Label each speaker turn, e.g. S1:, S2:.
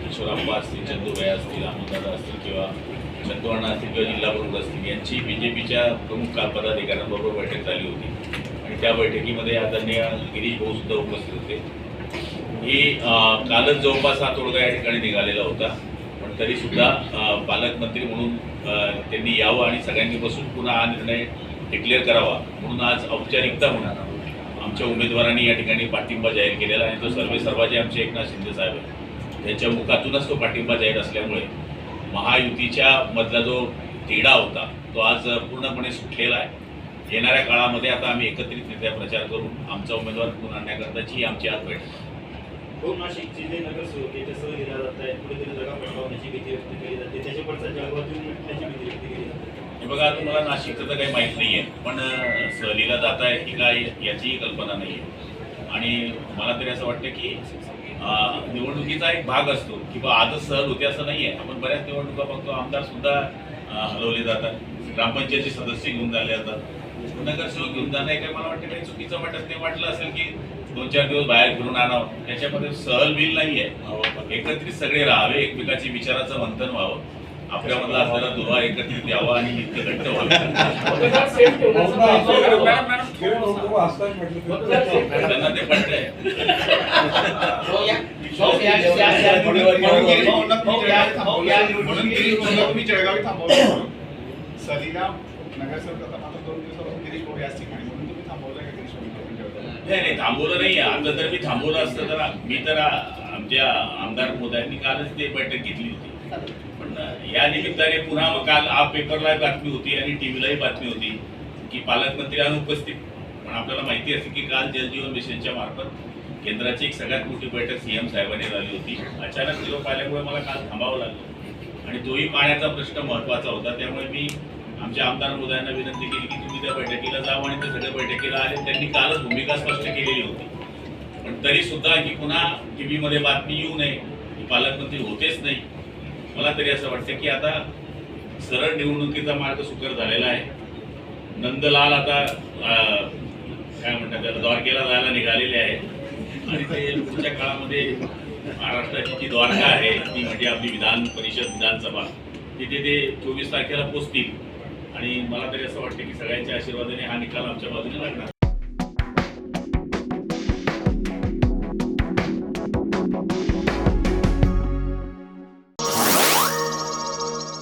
S1: ईश्वराप्पा असतील, चंदूबाई असतील, अमोलदादा असतील किंवा चंदूअण्णा असतील किंवा जिल्हा प्रमुख असतील यांची BJPच्या प्रमुख पदाधिकाऱ्यांबरोबर बैठक झाली होती आणि त्या बैठकीमध्ये आदरणीय गिरीश भाऊ सुद्धा उपस्थित होते. ही कालच जवळपास हा तोडगा या ठिकाणी निघालेला होता, पण तरीसुद्धा पालकमंत्री म्हणून त्यांनी यावं आणि सगळ्यांनी बसून पुन्हा हा निर्णय डिक्लेअर करावा म्हणून आज औपचारिकता म्हणून आमच्या उमेदवारांनी या ठिकाणी पाठिंबा जाहीर केलेला आहे. तो सर्वेसर्वाचे आमचे एकनाथ शिंदे साहेब आहेत, त्यांच्या मुखातूनच तो पाठिंबा जाहीर असल्यामुळे महायुतीच्या मधला जो तिढा होता तो आज पूर्णपणे सुटलेला आहे. येणाऱ्या काळामध्ये आता आम्ही एकत्रितरित्या प्रचार करून आमचा उमेदवार निवडून आणण्याकरताची आमची आज बैठक.
S2: नाशिकचे जे नगरसेवक त्याच्यासह दिला जात आहे, कुठेतरी जागा पटकावण्याची भीती व्यक्त केली जाते, त्याच्या पडचा जळगावातून मिळण्याची भीती व्यक्त केली जाते.
S1: हे बघा, तुम्हाला नाशिकचं तर काही माहीत नाही आहे, पण सहलीला जात आहे की काय याचीही कल्पना नाही आहे. आणि मला तरी असं वाटतं की निवडणुकीचा एक भाग असतो की बा आजच सहल होते असं नाही आहे. आपण बऱ्याच निवडणुका बघतो, आमदारसुद्धा हलवले जातात, ग्रामपंचायतचे सदस्य घेऊन झाले जातात, नगरसेवक घेऊन जाणं हे काही मला वाटतं काही चुकीचं वाटत नाही. वाटलं असेल की 2-4 दिवस बाहेर फिरून आणावं, त्याच्यामध्ये सहल बिल नाही आहे. एकत्रित सगळे राहावे, एकमेकाची विचाराचं मंथन व्हावं, आपल्यामधला असलेला दुवा एकत्रित यावा आणि इतकं घट्ट व्हावं. त्यांना ते पटतंय. नाही थांबवलं नाही. आता जर मी थांबवलं असतं तर मी तर आमच्या आमदार मोदयांनी कालच ते बैठक घेतली होती. पण या निमित्ताने पुन्हा काल पेपरला बातमी होती आणि टीव्हीलाही बातमी होती की पालकमंत्री अनुपस्थित. पण आपल्याला माहिती असते की काल जलजीवन मिशनच्या मार्फत केंद्राची एक सगळ्यात मोठी बैठक CM साहेबांनी झाली होती. अचानक निरोप पाहिल्यामुळे मला काल थांबावं लागलं आणि तोही पाण्याचा प्रश्न महत्त्वाचा होता. त्यामुळे मी आमच्या आमदार मोदयांना विनंती केली की तुम्ही त्या बैठकीला जावं आणि ते सगळ्या बैठकीला आले. त्यांनी कालच भूमिका स्पष्ट केलेली होती, पण तरीसुद्धा की पुन्हा TV मध्ये बातमी येऊ नये की पालकमंत्री होतेच नाही. मला तरी असं वाटतं की आता सरळ निवडणुकीचा मार्ग सुकर झालेला आहे. नंदलाल आता काय म्हणतात त्याला द्वारकेला जायला निघालेले आहेत आणि ते पुढच्या काळामध्ये महाराष्ट्राची जी द्वारका आहे ती म्हणजे आपली विधान परिषद विधानसभा तिथे ते 24 तारखेला पोचतील आणि मला तरी असं वाटतं की सगळ्यांच्या आशीर्वादाने हा निकाल आमच्या बाजूने लागणार.